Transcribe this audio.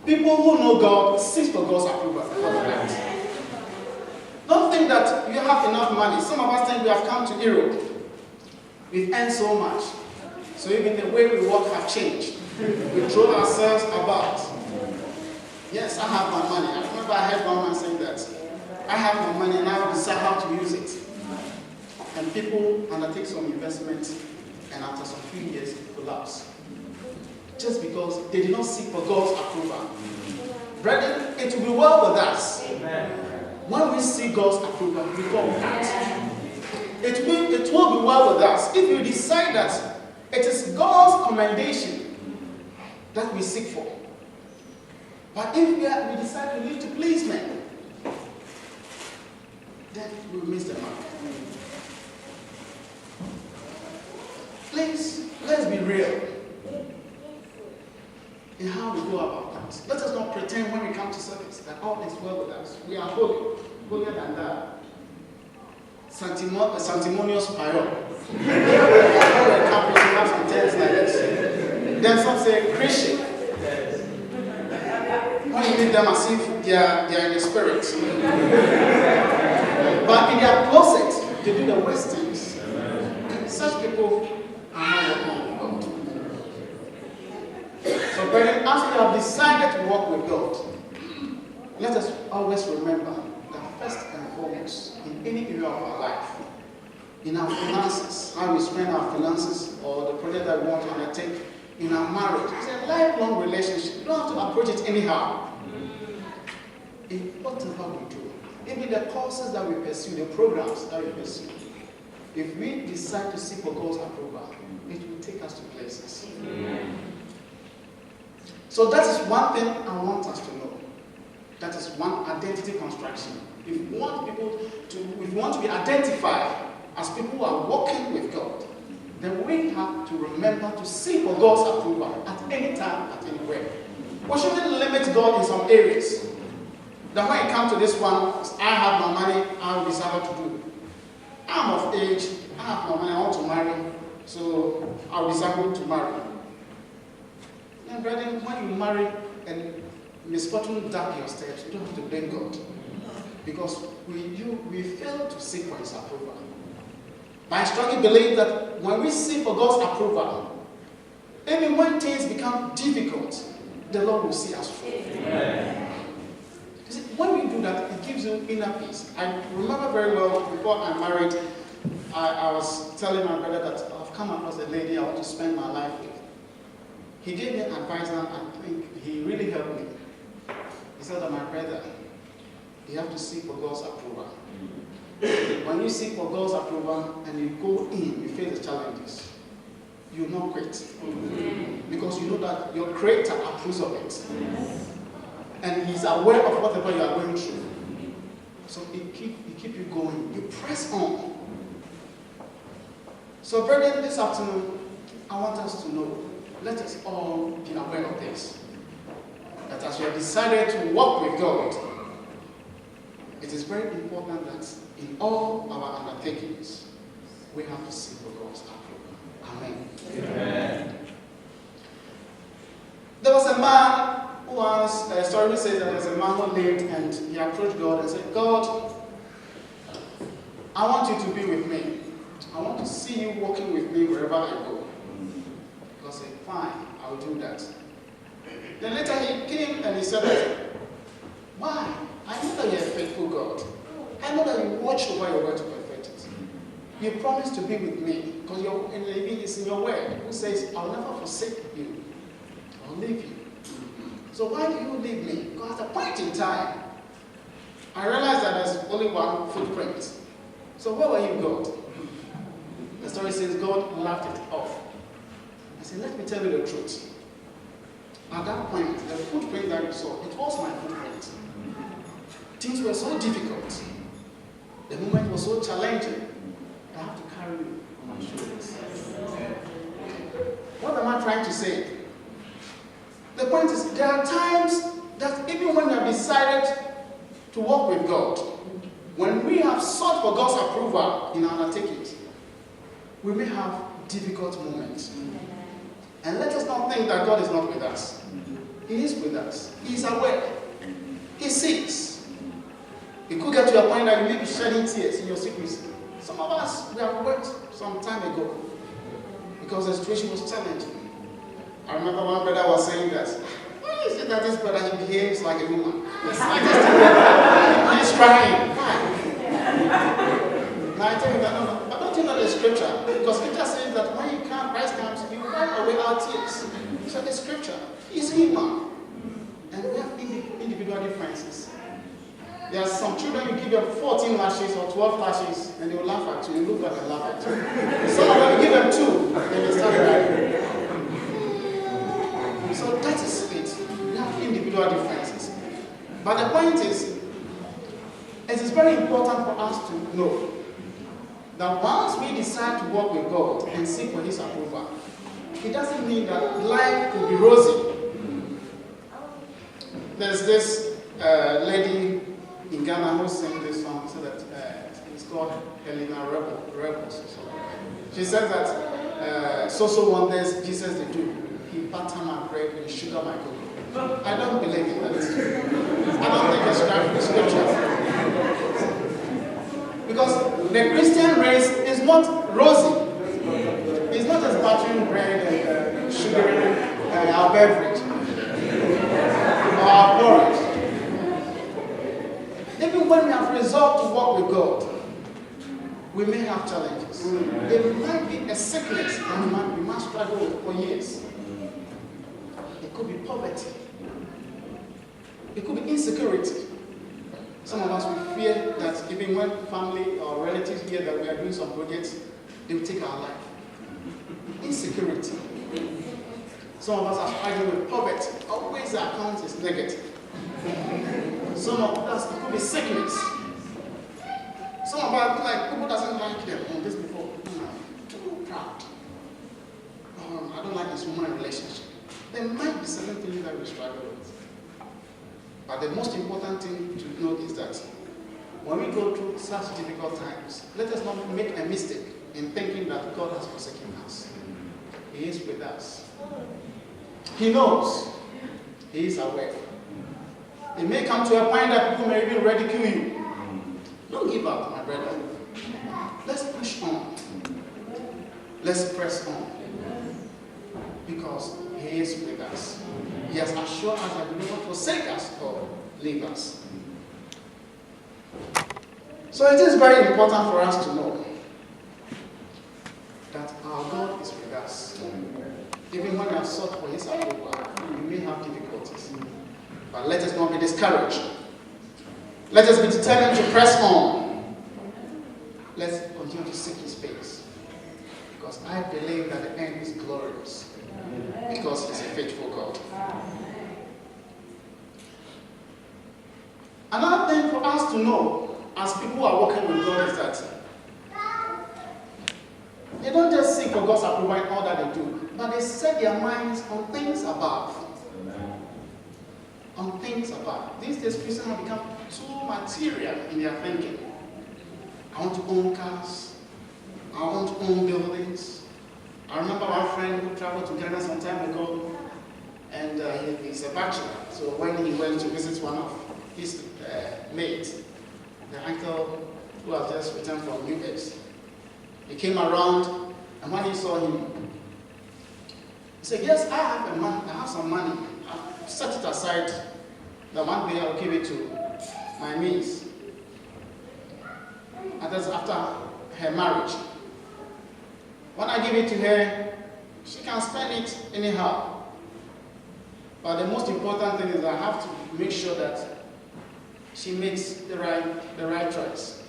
People who know God seek for God's approval before the night. Don't think that you have enough money. Some of us think we have come to Europe. We've earned so much. So even the way we walk have changed. We throw ourselves about. Yes, I have my money. I remember I heard one man saying that. I have my money and I will decide how to use it. And people undertake some investment and after some few years collapse. Just because they did not seek for God's approval. Brethren, it will be well with us. Amen. When we seek God's approval, we go with that. It will be well with us if you decide that it is God's commendation that we seek for. But if we decide to live to please men, then we will miss the mark. Please, let's be real in how we go about that. Let us not pretend when we come to service that all is well with us. We are holy, holier than that. Sanctimonious prior. Have some terms like this. Then some say Christian. When you meet them as if they are in the spirit. But in their closet, they do the worst things. Such people are not walking with God. So, brethren, as we have decided to walk with God, let us always remember that first and foremost, in any area of our life, in our finances, how we spend our finances, or the project that we want to undertake, in our marriage, it's a lifelong relationship. You don't have to approach it anyhow. In whatever we do, even the courses that we pursue, the programs that we pursue, if we decide to seek for God's approval, it will take us to places. So that is one thing I want us to know. That is one identity construction. If we want to be identified as people who are walking with God, then we have to remember to seek for God's approval at any time, at anywhere. We shouldn't limit God in some areas. Then when it comes to this one, I have my money, I will decide what to do. I'm of age, I have my money, I want to marry, so I will decide who to marry. And brethren, when you marry and misfortune dark your steps, you don't have to blame God. Because we fail to seek for His approval. But I strongly believe that when we seek for God's approval, even when things become difficult, the Lord will see us through. You see, when we do that, it gives you inner peace. I remember very well, before I married, I was telling my brother that I've come across a lady I want to spend my life with. He gave me advice and I think he really helped me. He said that, my brother, you have to seek for God's approval. When you seek for God's approval and you go in, you face the challenges, you will not quit. Because you know that your Creator approves of it. And He's aware of whatever you are going through. So it keep you going. You press on. So, brethren, this afternoon, I want us to know, let us all be aware of this. That as we have decided to walk with God, it is very important that in all our undertakings, we have to seek for God's approval. Amen. Amen. There was a man who was, a story says that there was a man who lived and he approached God and said, God, I want you to be with me. I want to see you walking with me wherever I go. God said, fine, I will do that. Then later he came and he said, why? I know that you're a faithful God. I know that you watch over your word to perfect it. You promised to be with me because it's in your word. Who says, I'll never forsake you. I'll leave you. So why do you leave me? Because at a point in time, I realized that there's only one footprint. So where were you, God? The story says God laughed it off. I said, let me tell you the truth. At that point, the footprint that you saw, it was my footprint. Things were so difficult. The moment was so challenging. I have to carry you on my shoulders. What am I trying to say? The point is, there are times that even when we have decided to walk with God, when we have sought for God's approval in our undertakings, we may have difficult moments. And let us not think that God is not with us. He is with us. He is aware. He sees. It could get to a point that you may be shedding tears in your secrecy. Some of us, we have wept some time ago because the situation was challenging. I remember one brother was saying that, why is it that this brother, he behaves like a woman? He's crying. Why? Now I tell you that, no. But don't you know the scripture? Because scripture says that when you come, Christ comes, you wipe away our tears. So the scripture is human. And we have individual differences. There are some children, you give them 14 lashes or 12 lashes, and they will laugh at you. You look back and laugh at you. Some of them, you give them 2, and they start crying. So that is it. We have individual differences. But the point is, it is very important for us to know that once we decide to walk with God and seek for His approval, it doesn't mean that life could be rosy. There's this lady in Ghana who sang this song, so that it's called Helena Rebels. She says that so wonders Jesus they do. He butter my bread and sugar my cocoa. I don't believe in that. I don't think it's right in the scriptures. Because the Christian race is not rosy. It's not just buttering bread and sugaring our beverage or our porridge. Even when we have resolved to walk with God, we may have challenges. There might be a sickness that we must struggle with for years. It could be poverty. It could be insecurity. Some of us will fear that even when family or relatives hear that we are doing some projects, they will take our life. Insecurity. Some of us are struggling with poverty. Always the account is negative. Some of us, it could be sickness. Some of us, like, people doesn't like them. Oh, this before, too proud. I don't like this woman relationship. There might be certain things that we struggle with. But the most important thing to note is that when we go through such difficult times, let us not make a mistake in thinking that God has forsaken us. He is with us. He knows. He is aware. It may come to a point that people may even ridicule you. Don't give up, my brother. Let's push on. Let's press on. Because He is with us. He has assured us that He will not forsake us or leave us. So it is very important for us to know that our God is with us. Even when we have sought for His approval, we may have difficulties. But let us not be discouraged. Let us be determined to press on. Let's continue to seek His face. Because I believe that the end is glorious. Because He's a faithful God. Another thing for us to know as people who are walking with God is that they don't just seek for God's approval in all that they do, but they set their minds on things above. On things above. These days, Christians have become too material in their thinking. I want to own cars. I want to own buildings. I remember one friend who traveled to Ghana some time ago, and he's a bachelor. So when he went to visit one of his mates, the uncle who has just returned from US, he came around, and when he saw him, he said, "Yes, I have some money. I've set it aside. That one day I'll give it to my niece." And that's after her marriage. When I give it to her, she can spend it anyhow. But the most important thing is I have to make sure that she makes the right choice.